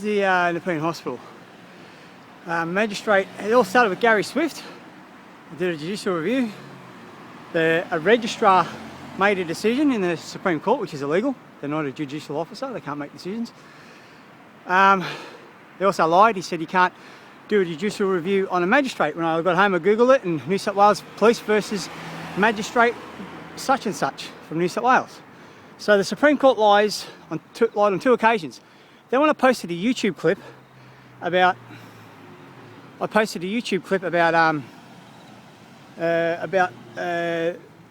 is the NEPEAN hospital. Magistrate, it all started with Gary Swift. I did a judicial review. A registrar made a decision in the Supreme Court, which is illegal. They're not a judicial officer, they can't make decisions. He also lied. He said you can't do a judicial review on a magistrate. When I got home, I googled it, and New South Wales Police versus magistrate such and such from New South Wales. So the Supreme Court lied on two occasions. Then when I posted a YouTube clip about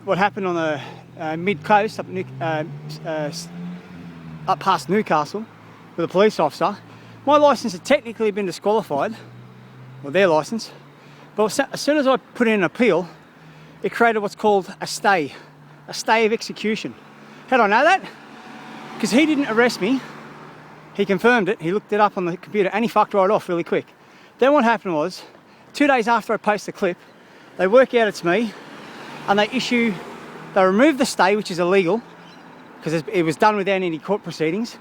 what happened on the mid-coast up past Newcastle with a police officer, my licence had technically been disqualified, or their licence, but as soon as I put in an appeal, it created what's called a stay of execution. How do I know that? Because he didn't arrest me, he confirmed it, he looked it up on the computer, and he fucked right off really quick. Then what happened was, 2 days after I posted the clip, they work out it's me, and they remove the stay, which is illegal, because it was done without any court proceedings.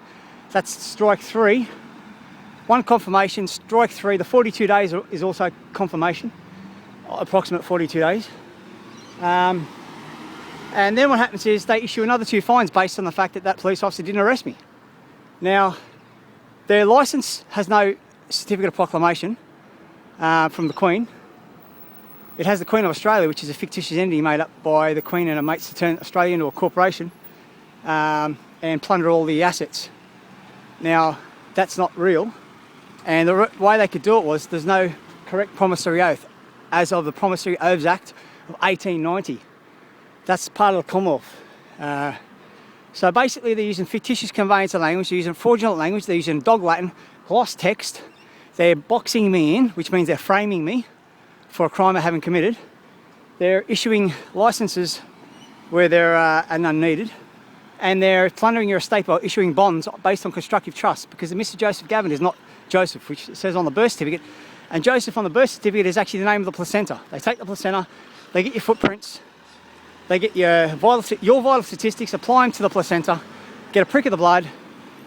That's strike 3. One confirmation, strike 3. The 42 days is also confirmation, approximate 42 days. And then what happens is they issue another 2 fines based on the fact that that police officer didn't arrest me. Now, their licence has no certificate of proclamation from the Queen. It has the Queen of Australia, which is a fictitious entity made up by the Queen and her mates to turn Australia into a corporation and plunder all the assets. Now, that's not real. And the way they could do it was there's no correct promissory oath as of the Promissory Oaths Act of 1890. That's part of the Commonwealth. So basically they're using fictitious conveyance of language, they're using fraudulent language, they're using dog Latin, gloss text, they're boxing me in, which means they're framing me for a crime I haven't committed. They're issuing licences where they're unneeded, and they're plundering your estate by issuing bonds based on constructive trust, because the Mr. Joseph Gavin is not Joseph, which it says on the birth certificate, and Joseph on the birth certificate is actually the name of the placenta. They take the placenta, they get your footprints, they get your vital statistics, apply them to the placenta, get a prick of the blood,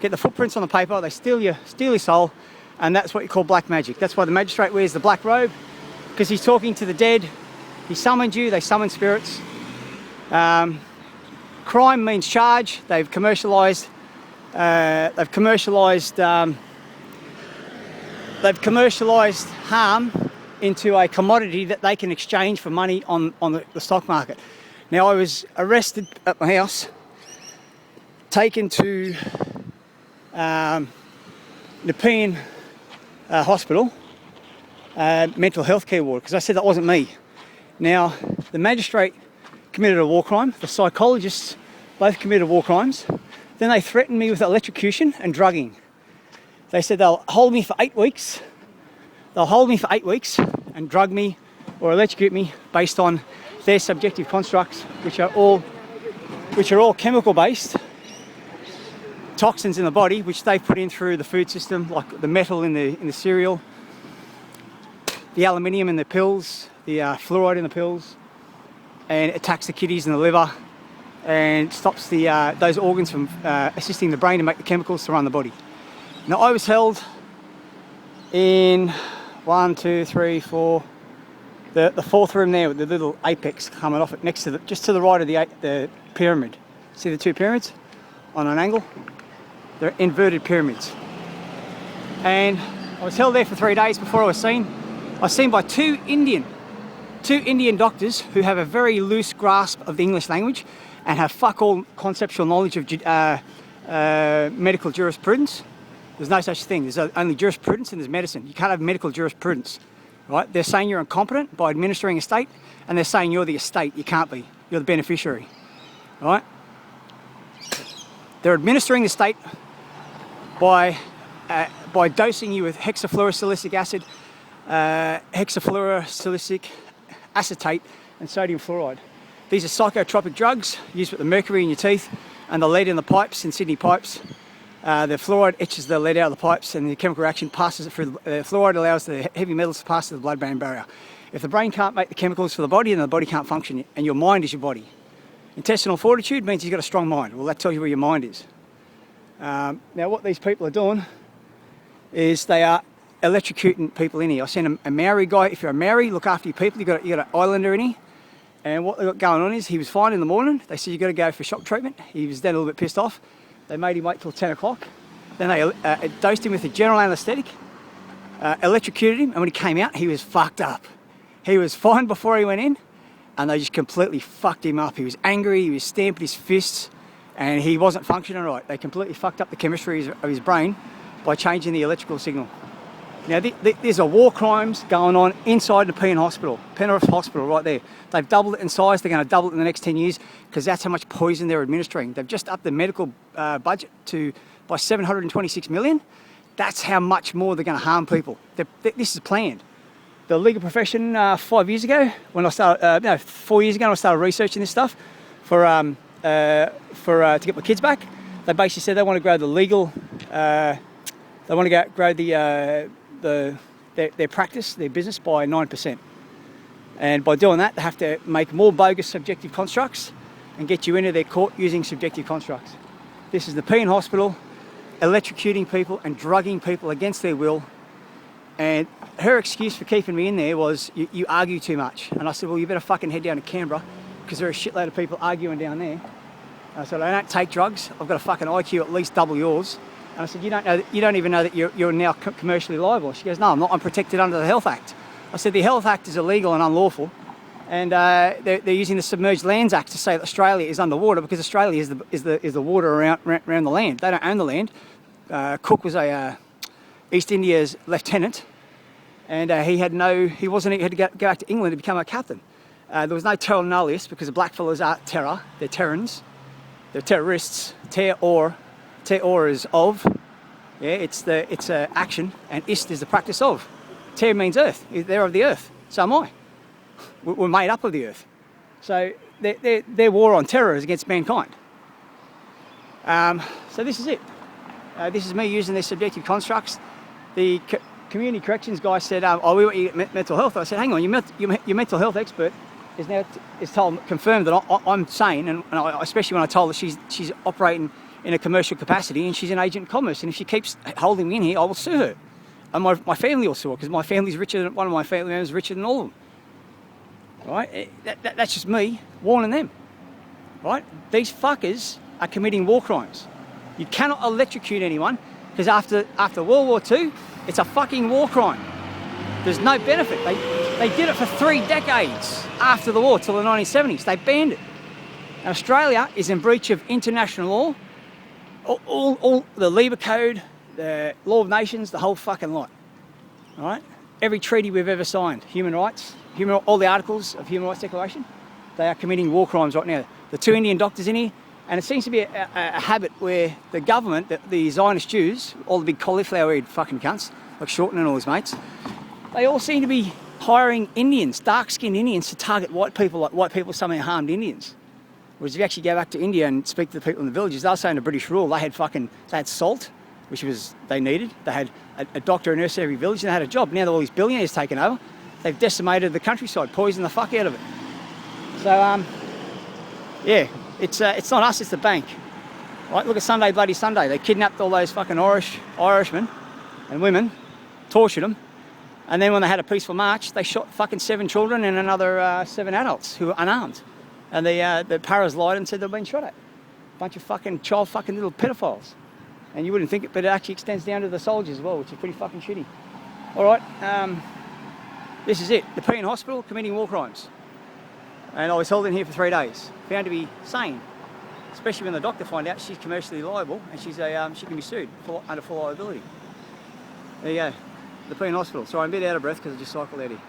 get the footprints on the paper, they steal your soul, and that's what you call black magic. That's why the magistrate wears the black robe, because he's talking to the dead. He summoned you, they summon spirits. Crime means charge. They've commercialised harm into a commodity that they can exchange for money on the stock market. Now, I was arrested at my house, taken to NEPEAN hospital, mental health care ward, because I said that wasn't me. Now, the magistrate committed a war crime, the psychologists both committed war crimes. Then they threatened me with electrocution and drugging. They said they'll hold me for 8 weeks. They'll hold me for 8 weeks and drug me or electrocute me based on their subjective constructs, which are all chemical based, toxins in the body, which they've put in through the food system, like the metal in the cereal, the aluminium in the pills, the fluoride in the pills, and it attacks the kidneys and the liver and stops those organs from assisting the brain to make the chemicals to run the body. Now, I was held in 1, 2, 3, 4, the fourth room there with the little apex coming off it, next to just to the right of the pyramid. See the 2 pyramids on an angle? They're inverted pyramids. And I was held there for 3 days before I was seen. I was seen by two Indian doctors who have a very loose grasp of the English language and have fuck all conceptual knowledge of medical jurisprudence. There's no such thing. There's only jurisprudence and there's medicine. You can't have medical jurisprudence, right? They're saying you're incompetent by administering estate, and they're saying you're the estate. You can't be. You're the beneficiary, right? They're administering the estate by dosing you with hexafluorosilicic acid, hexafluorosilicic acetate, and sodium fluoride. These are psychotropic drugs used with the mercury in your teeth and the lead in the pipes, in Sydney pipes. The fluoride etches the lead out of the pipes, and the chemical reaction passes it through. Fluoride allows the heavy metals to pass through the blood-brain barrier. If the brain can't make the chemicals for the body, then the body can't function, and your mind is your body. Intestinal fortitude means you've got a strong mind. Well, that tells you where your mind is. Now, what these people are doing is they are electrocuting people in here. I sent a Maori guy. If you're a Maori, look after your people. You got an islander in here. And what they got going on is he was fine in the morning. They said you got to go for shock treatment. He was then a little bit pissed off. They made him wait till 10 o'clock. Then they dosed him with a general anaesthetic, electrocuted him, and when he came out, he was fucked up. He was fine before he went in, and they just completely fucked him up. He was angry, he was stamping his fists, and he wasn't functioning right. They completely fucked up the chemistry of his brain by changing the electrical signal. Now, there's a war crimes going on inside the NEPEAN hospital, Penrith Hospital right there. They've doubled it in size. They're going to double it in the next 10 years because that's how much poison they're administering. They've just upped the medical budget by 726 million. That's how much more they're going to harm people. This is planned. The legal profession 5 years ago, when I started, 4 years ago, when I started researching this stuff to get my kids back, they basically said they want to grow the legal, they want to grow their practice, their business by 9%. And by doing that, they have to make more bogus subjective constructs and get you into their court using subjective constructs. This is the NEPEAN hospital electrocuting people and drugging people against their will. And her excuse for keeping me in there was, you argue too much. And I said, well, you better fucking head down to Canberra because there are a shitload of people arguing down there. And I said, I don't take drugs. I've got a fucking IQ at least double yours. And I said, you don't even know that you're now commercially liable. She goes, no, I'm not. I'm protected under the Health Act. I said, the Health Act is illegal and unlawful. And they're using the Submerged Lands Act to say that Australia is underwater because Australia is the water around the land. They don't own the land. Cook was a East India's lieutenant, and he had to go back to England to become a captain. There was no terror nullius because the blackfellas aren't terror. They're terrans. They're terrorists. Terror is of. Yeah, it's action, and ist is the practice of. Ter means earth. They're of the earth. So am I. We're made up of the earth. So their war on terror is against mankind. So this is it. This is me using their subjective constructs. The community corrections guy said, oh, we want you to get mental health. I said, hang on, your mental health expert is confirmed that I'm sane, and especially when I told her she's operating in a commercial capacity and she's an agent in commerce, and if she keeps holding me in here, I will sue her. And my family will sue her because one of my family members is richer than all of them. Right? That's just me warning them. Right? These fuckers are committing war crimes. You cannot electrocute anyone because after World War II, it's a fucking war crime. There's no benefit. They did it for 3 decades after the war, till the 1970s. They banned it. And Australia is in breach of international law, all the Labour Code, the Law of Nations, the whole fucking lot. All right? Every treaty we've ever signed, human rights, all the articles of Human Rights Declaration, they are committing war crimes right now. The 2 Indian doctors in here, and it seems to be a habit where the government, the Zionist Jews, all the big cauliflower-eared fucking cunts, like Shorten and all his mates, they all seem to be hiring Indians, dark-skinned Indians, to target white people like white people somehow harmed Indians. Whereas if you actually go back to India and speak to the people in the villages, they'll say under British rule they had salt, which they needed. They had a doctor and nurse in every village, and they had a job. Now that all these billionaires taken over, they've decimated the countryside, poisoned the fuck out of it. So yeah, it's not us, it's the bank. Right? Look at Sunday Bloody Sunday. They kidnapped all those fucking Irishmen and women, tortured them, and then when they had a peaceful march, they shot fucking 7 children and another 7 adults who were unarmed. And the paras lied and said they've been shot at. Bunch of fucking child fucking little pedophiles. And you wouldn't think it, but it actually extends down to the soldiers as well, which is pretty fucking shitty. All right, this is it. The NEPEAN hospital committing war crimes. And I was held in here for 3 days, found to be sane, especially when the doctor found out she's commercially liable and she can be sued under full liability. There you go, the NEPEAN hospital. Sorry, I'm a bit out of breath because I just cycled out here.